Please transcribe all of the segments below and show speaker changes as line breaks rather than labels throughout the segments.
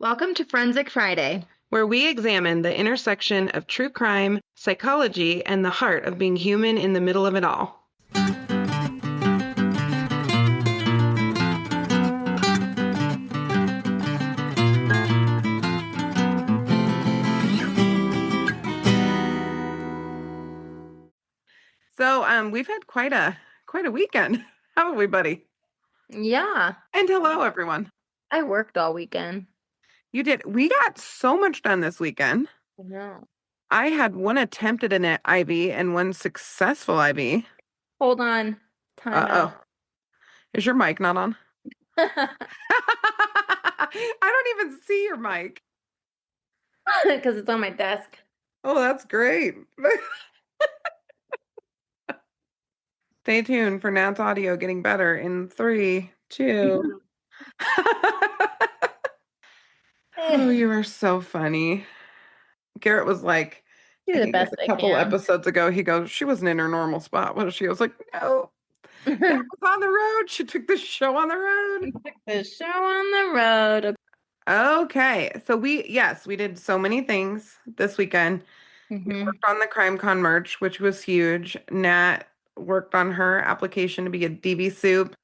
Welcome to Forensic Friday.
where we examine the intersection of true crime, psychology, and the heart of being human in the middle of it all. So, we've had quite a weekend, haven't we, buddy?
Yeah,
And hello, everyone.
I worked all weekend.
You did. We got so much done this weekend.
I know.
I had one attempt at an IV and one successful IV.
Hold on. Time
Uh-oh. Is your mic not on?
out.
I don't even see your mic.
Because it's on my desk.
Oh, that's great. Stay tuned for Nat's audio getting better in 3, 2. Oh, you are so funny. Garrett was like,
Do
I
the
think it was
best
a
I
couple
can.
episodes ago, he goes, she wasn't in her normal spot, was she? I was like, no, that was on the road. She took the show on the road.
The show on the road.
Okay. So we did so many things this weekend. We
Mm-hmm.
worked on the CrimeCon merch, which was huge. Nat worked on her application to be a DV soup.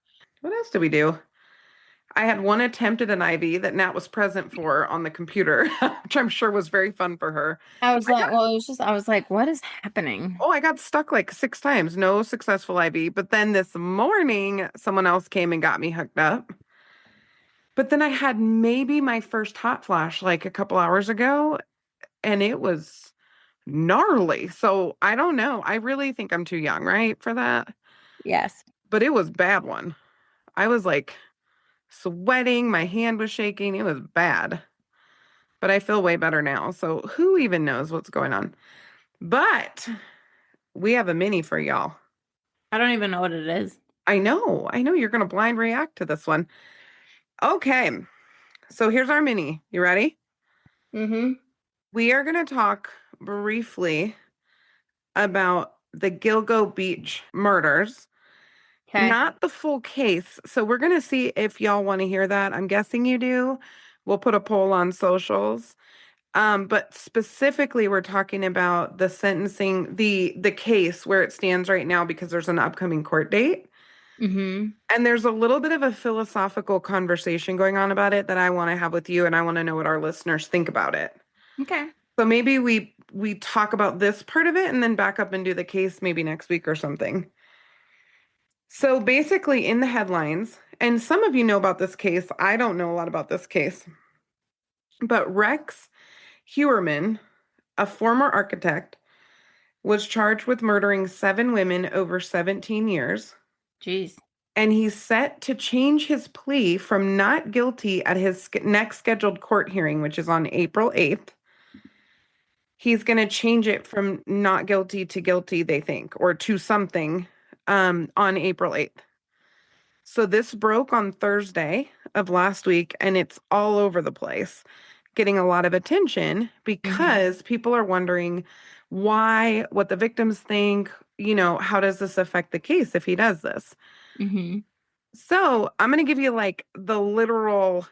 What else did we do? I had one attempt at an IV that Nat was present for on the computer, which I'm sure was very fun for her.
I was like, what is happening?
Oh, I got stuck like 6 times, no successful IV. But then this morning, someone else came and got me hooked up. But then I had maybe my first hot flash like a couple hours ago, and it was gnarly. So I don't know. I really think I'm too young, right, for that.
Yes.
But it was a bad one. I was like sweating, my hand was shaking. It was bad. But I feel way better now. So who even knows what's going on? But we have a mini for y'all.
I don't even know what it is.
I know you're going to blind react to this one. Okay. So here's our mini. You ready?
Mm-hmm.
We are going to talk briefly about the Gilgo Beach murders.
Okay.
Not the full case. So we're going to see if y'all want to hear that. I'm guessing you do. We'll put a poll on socials. But specifically, we're talking about the sentencing, the case where it stands right now because there's an upcoming court date.
Mm-hmm.
And there's a little bit of a philosophical conversation going on about it that I want to have with you, and I want to know what our listeners think about it.
Okay.
So maybe we talk about this part of it and then back up and do the case maybe next week or something. So basically, in the headlines, and some of you know about this case, I don't know a lot about this case, but Rex Heuerman, a former architect, was charged with murdering 7 women over 17 years.
Jeez.
And he's set to change his plea from not guilty at his next scheduled court hearing, which is on April 8th. He's going to change it from not guilty to guilty, they think, or to something on April 8th. So this broke on Thursday of last week, and it's all over the place, getting a lot of attention because people are wondering why, what the victims think, how does this affect the case if he does this?
Mm-hmm.
So I'm going to give you like the literal,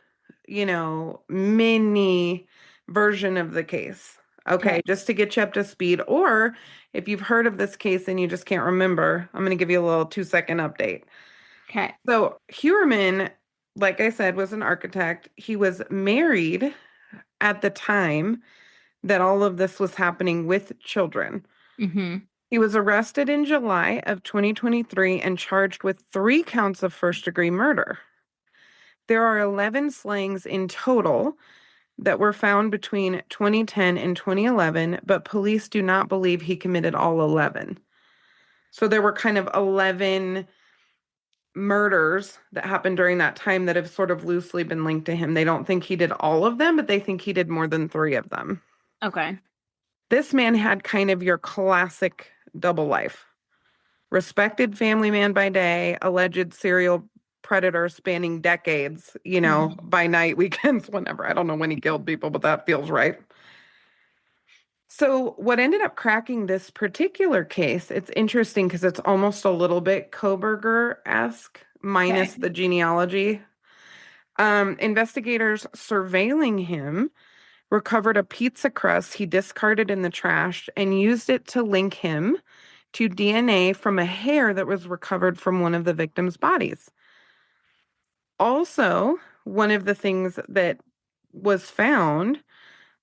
mini version of the case. Okay, just to get you up to speed. Or if you've heard of this case and you just can't remember, I'm going to give you a little 2-second update.
Okay.
So Heuerman, like I said, was an architect. He was married at the time that all of this was happening with children.
Mm-hmm.
He was arrested in July of 2023 and charged with 3 counts of first-degree murder. There are 11 slayings in total that were found between 2010 and 2011, but police do not believe he committed all 11. So there were kind of 11 murders that happened during that time that have sort of loosely been linked to him. They don't think he did all of them, but they think he did more than 3 of them.
Okay.
This man had kind of your classic double life. Respected family man by day, alleged serial predator spanning decades, by night, weekends, whenever. I don't know when he killed people, but that feels right. So what ended up cracking this particular case, it's interesting because it's almost a little bit Koberger-esque, minus the genealogy. Investigators surveilling him recovered a pizza crust he discarded in the trash and used it to link him to DNA from a hair that was recovered from one of the victims' bodies. Also, one of the things that was found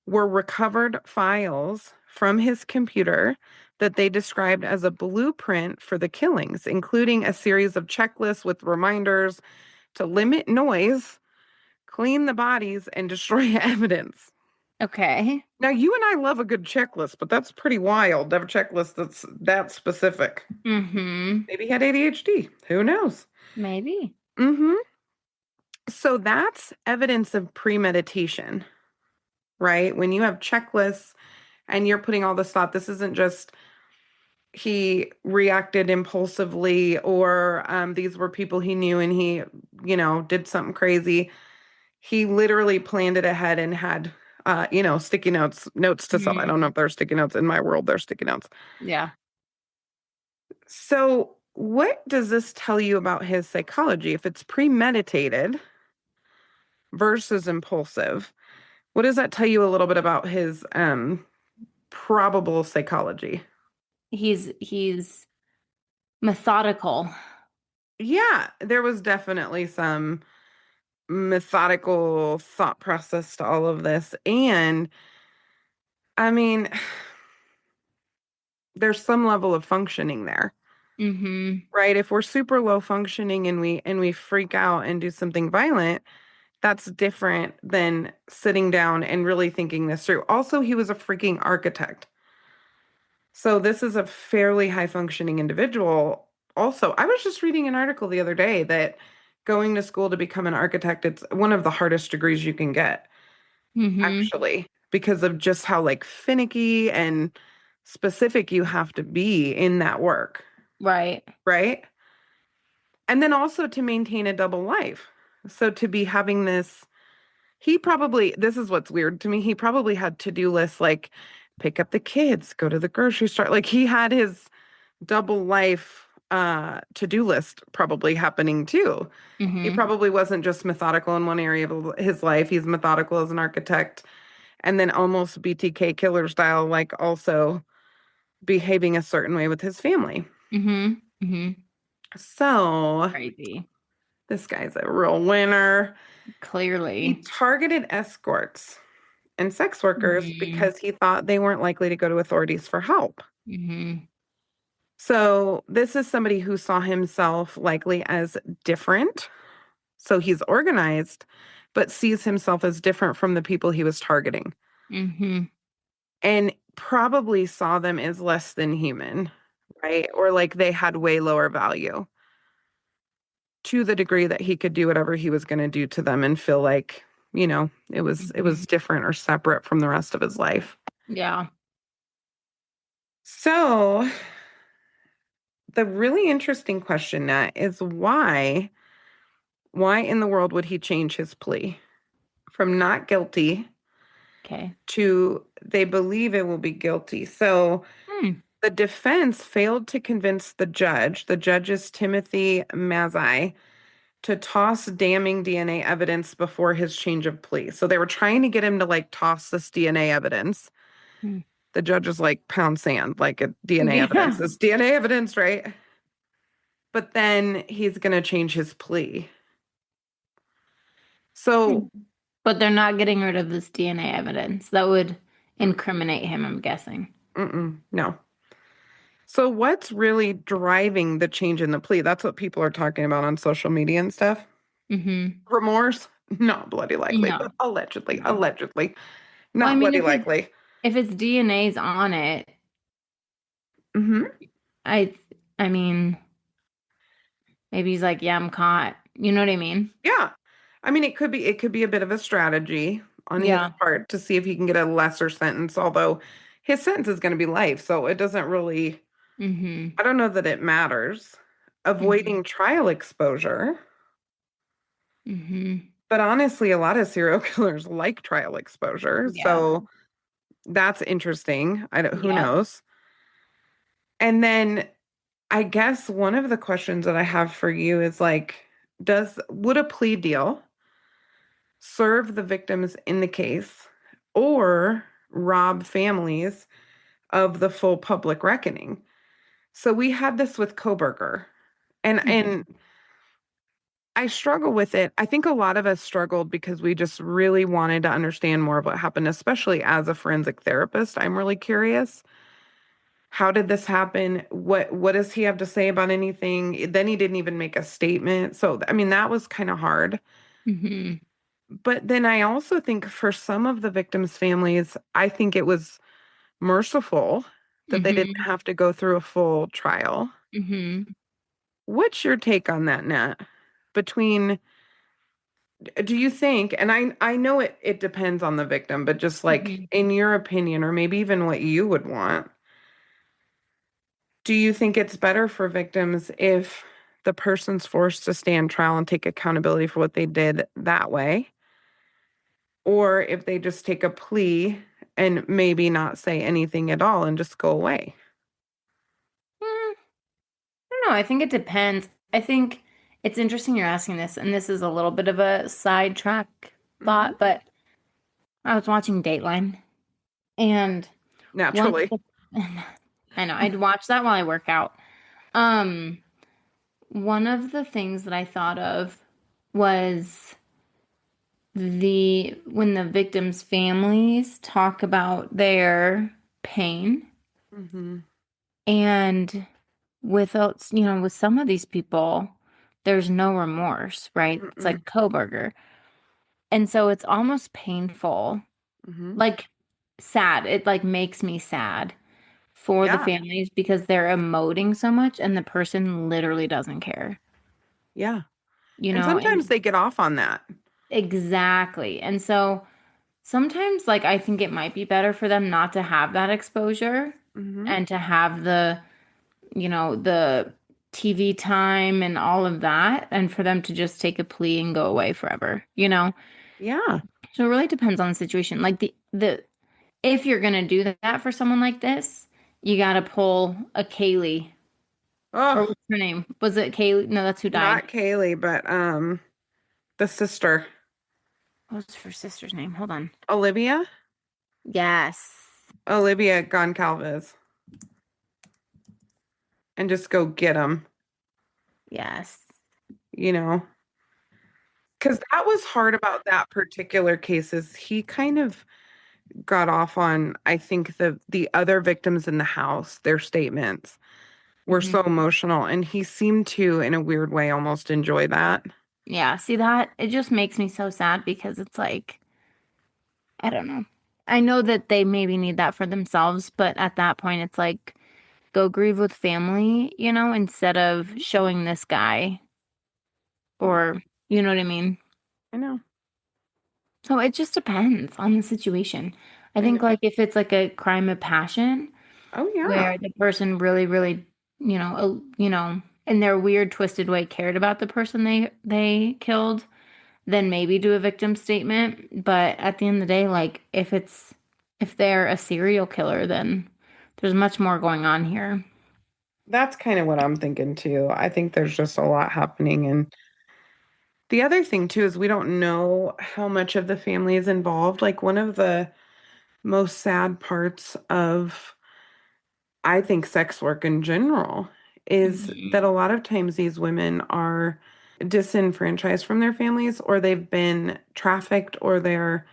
were recovered files from his computer that they described as a blueprint for the killings, including a series of checklists with reminders to limit noise, clean the bodies, and destroy evidence.
Okay.
Now, you and I love a good checklist, but that's pretty wild to have a checklist that's that specific.
Mm-hmm.
Maybe he had ADHD. Who knows?
Maybe.
Mm-hmm. So that's evidence of premeditation, right? When you have checklists and you're putting all this thought, this isn't just he reacted impulsively or these were people he knew and he, did something crazy. He literally planned it ahead and had, sticky notes to sell. I don't know
Mm.
if they're sticky notes. In my world, they're sticky notes.
Yeah.
So, what does this tell you about his psychology? If it's premeditated versus impulsive, what does that tell you a little bit about his probable psychology?
He's methodical.
Yeah, there was definitely some methodical thought process to all of this. And I mean, there's some level of functioning there,
Mm-hmm.
right? If we're super low functioning and we freak out and do something violent, that's different than sitting down and really thinking this through. Also, he was a freaking architect. So this is a fairly high functioning individual. Also, I was just reading an article the other day that going to school to become an architect, it's one of the hardest degrees you can get,
Mm-hmm.
actually, because of just how like finicky and specific you have to be in that work,
Right.
right? And then also to maintain a double life. So to be having this, this is what's weird to me. He probably had to-do lists like pick up the kids, go to the grocery store. Like he had his double life to-do list probably happening too. He
Mm-hmm.
probably wasn't just methodical in one area of his life. He's methodical as an architect and then almost BTK killer style, like also behaving a certain way with his family.
Mm-hmm. Mm-hmm.
So
Crazy.
this guy's a real winner. He
Clearly.
targeted escorts and sex workers
Mm-hmm.
because he thought they weren't likely to go to authorities for help.
Mm-hmm.
So this is somebody who saw himself likely as different. So he's organized, but sees himself as different from the people he was targeting
Mm-hmm.
and probably saw them as less than human, right? Or like they had way lower value to the degree that he could do whatever he was going to do to them and feel like, it was
Mm-hmm.
different or separate from the rest of his life.
Yeah.
So, the really interesting question, Nat, is why in the world would he change his plea from not guilty
Okay.
to they believe it will be guilty? So,
Hmm.
the defense failed to convince the judge. The judge is Timothy Mazzei to toss damning DNA evidence before his change of plea. So they were trying to get him to like toss this DNA evidence.
Hmm.
The judge is like pound sand, like a DNA evidence.
Yeah.
It's DNA evidence, right? But then he's going to change his plea. So,
But they're not getting rid of this DNA evidence. That would incriminate him, I'm guessing.
no. So what's really driving the change in the plea? That's what people are talking about on social media and stuff.
Mm-hmm.
Remorse? Not bloody likely, but
No.
allegedly,
No.
allegedly.
Well, I
Not
mean,
bloody likely.
if it's DNA's on it,
Hmm.
I I mean, maybe he's like, yeah, I'm caught. You know what I mean?
Yeah. I mean, it could be a bit of a strategy on his
Yeah.
part to see if he can get a lesser sentence, although his sentence is going to be life, so it doesn't really,
Mm-hmm.
I don't know that it matters.
Mm-hmm.
Avoiding trial exposure,
Mm-hmm.
but honestly, a lot of serial killers like trial exposure,
Yeah.
so that's interesting. Who
Yeah.
knows? And then I guess one of the questions that I have for you is like, would a plea deal serve the victims in the case, or rob families of the full public reckoning. So we had this with Koberger.
Mhm.
And I struggle with it. I think a lot of us struggled because we just really wanted to understand more of what happened, especially as a forensic therapist. I'm really curious. How did this happen? What does he have to say about anything? Then he didn't even make a statement. So I mean that was kind of hard.
Mhm.
But then I also think for some of the victims' families, I think it was merciful that they didn't
Mhm.
have to go through a full trial.
Mhm.
What's your take on that, Nat? Between do you think, and I know it depends on the victim, but just like
Mhm.
in your opinion, or maybe even what you would want, do you think it's better for victims if the person's forced to stand trial and take accountability for what they did that way? Or if they just take a plea and maybe not say anything at all and just go away?
Mm, I don't know. I think it depends. I think it's interesting you're asking this, and this is a little bit of a sidetrack
Hmm.
thought, but I was watching Dateline, and one of
Naturally.
the, I know, I'd watch that while I work out. Um, one of the things that I thought of was when the victims' families talk about their pain,
Hmm.
and without, with some of these people, there's no remorse, right? It's
Mm-mm.
like Koberger. And so it's almost painful,
Hmm.
like sad. It like makes me sad for the
Yeah.
families because they're emoting so much and the person literally doesn't care,
Yeah.
you
And
know,
sometimes
and
they get off on that.
exactly. And so sometimes, like, I think it might be better for them not to have that exposure
Hmm.
and to have the TV time and all of that, and for them to just take a plea and go away forever.
Yeah.
So it really depends on the situation. Like if you're gonna do that for someone like this, you gotta pull a Kaylee, or
Oh,
what's her name? Was it Kaylee? No, that's who died.
not Kaylee, but the sister,
What's her sister's name? Hold on.
Olivia,
Yes.
Olivia Goncalves, and just go get him,
Yes.
you know. Because that was hard about that particular case is he kind of got off on, I think the other victims in the house, their statements were
Hmm.
so emotional, and he seemed to, in a weird way, almost enjoy that.
Yeah, see that? It just makes me so sad because it's like, I don't know. I know that they maybe need that for themselves, but at that point, it's like, go grieve with family, instead of
Mhm.
showing this guy,
Yeah,
or, you know what I mean?
I know.
So it just depends on the situation. I
I
think,
know.
like, if it's like a crime of passion
Oh yeah.
where the person really, really, in their weird, twisted way cared about the person they killed, then maybe do a victim statement. But at the end of the day, like, if they're a serial killer, then there's much more going on here.
That's kind of what I'm thinking too. I think there's just a lot happening. And the other thing too is we don't know how much of the family is involved. Like one of the most sad parts of, I think, sex work in general is that a
Mhm.
lot of times these women are disenfranchised from their families, or they've been trafficked, or their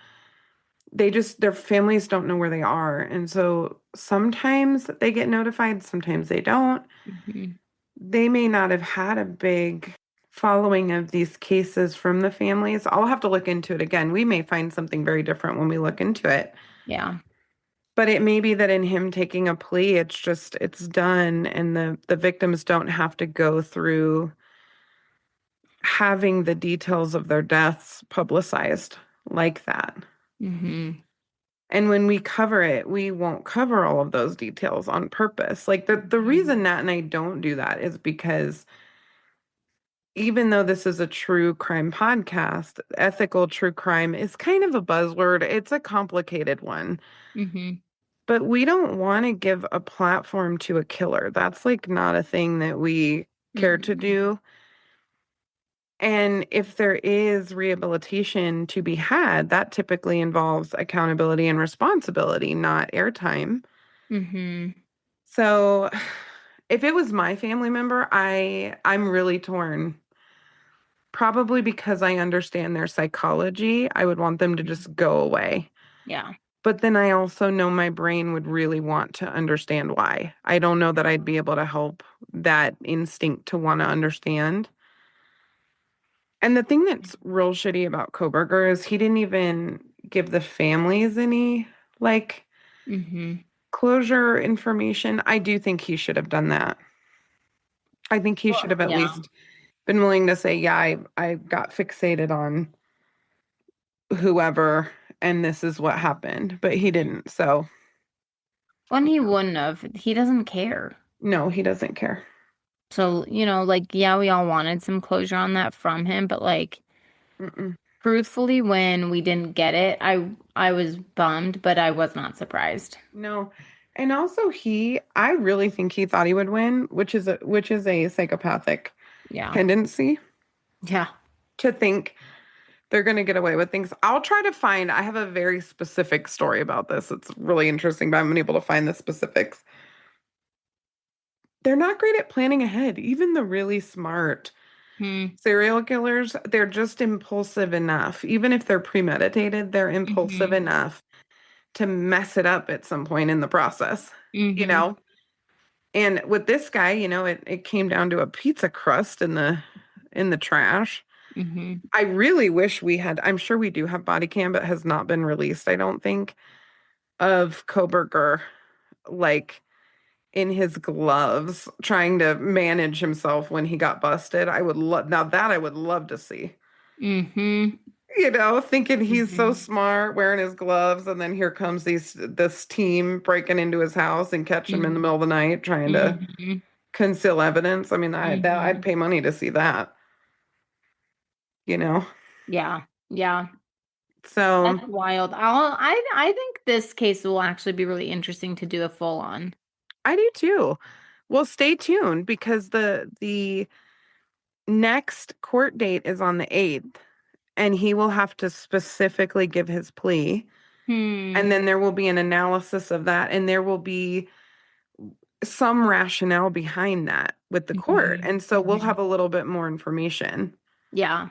families don't know where they are. And so sometimes they get notified, sometimes they don't.
Mhm.
They may not have had a big following of these cases from the families. I'll have to look into it again. We may find something very different when we look into it.
Yeah.
But it may be that in him taking a plea, it's done, and the victims don't have to go through having the details of their deaths publicized like that.
Hmm.
And when we cover it, we won't cover all of those details on purpose. Like the reason Nat and I don't do that is because even though this is a true crime podcast, ethical true crime is kind of a buzzword. It's a complicated one.
Hmm.
But we don't want to give a platform to a killer. That's like not a thing that we care to
Hmm.
do. And if there is rehabilitation to be had, that typically involves accountability and responsibility, not airtime.
Mm-hmm.
So if it was my family member, I'm really torn. Probably because I understand their psychology, I would want them to just go away.
Yeah.
But then I also know my brain would really want to understand why. I don't know that I'd be able to help that instinct to want to understand. And the thing that's real shitty about Koberger is he didn't even give the families any like
Mm-hmm.
closure information. I do think he should have done that. I think he should
Well,
have at
yeah.
least been willing to say, yeah, I got fixated on whoever and this is what happened, but he didn't. So,
When he wouldn't have. He doesn't care.
no, he doesn't care.
So, like, yeah, we all wanted some closure on that from him, but like,
Mm-mm.
truthfully, when we didn't get it, I was bummed, but I was not surprised.
No. And also I really think he thought he would win, which is a psychopathic
Yeah.
tendency
Yeah.
to think they're going to get away with things. I have a very specific story about this. It's really interesting, but I haven't been able to find the specifics. They're not great at planning ahead. Even the really smart
Hmm.
serial killers, they're just impulsive enough. Even if they're premeditated, they're impulsive
Mm-hmm.
enough to mess it up at some point in the process, you
Mm-hmm.
know? And with this guy, it came down to a pizza crust in the trash.
Mm-hmm.
I really wish I'm sure we do have body cam, but has not been released, I don't think, of Koberger like in his gloves trying to manage himself when he got busted. I would love to see.
Mm-hmm.
Thinking he's so
Mm-hmm.
smart wearing his gloves, and then here comes this team breaking into his house and catching him in the middle of the night trying to
Mm-hmm.
conceal evidence. I mean, I'd
Mm-hmm.
pay money to see that, you know.
Yeah. Yeah.
So
That's wild. I think this case will actually be really interesting to do a full on.
I do too. Well, stay tuned because the next court date is on the 8th, and he will have to specifically give his plea.
Hmm.
And then there will be an analysis of that, and there will be some rationale behind that with the court.
Mm-hmm.
And so we'll
Mm-hmm.
have a little bit more information.
Yeah.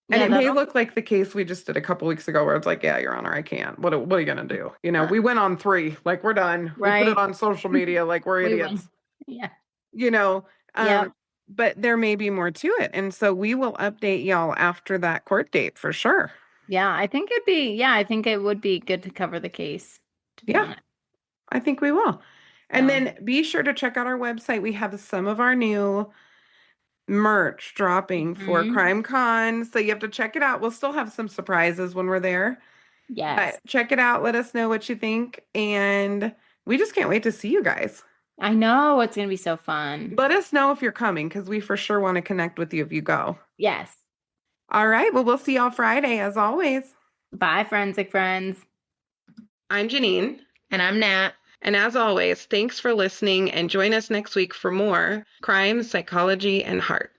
And
Yeah,
it may
that'll
look like the case we just did a couple weeks ago where it's like, yeah, Your Honor, I can't. What are you gonna do?
uh,
We went on three, like we're done. We put it
right.
on social media, like we're
We
idiots.
win. Yeah.
You know,
Yep.
but there may be more to it. And so we will update y'all after that court date for sure.
Yeah, I think it would be good to cover the case, to be
Yeah,
honest.
I think we will. And
Yeah.
then be sure to check out our website. We have some of our new merch dropping for
Hmm.
Crime Con. So you have to check it out. We'll still have some surprises when we're there,
Yes.
but check it out. Let us know what you think. And we just can't wait to see you guys.
I know it's gonna be so fun.
Let us know if you're coming because we for sure want to connect with you if you go.
Yes.
All right. Well, we'll see y'all Friday as always.
Bye, forensic friends.
I'm Janine.
And I'm Nat.
And as always, thanks for listening and join us next week for more crime, psychology, and heart.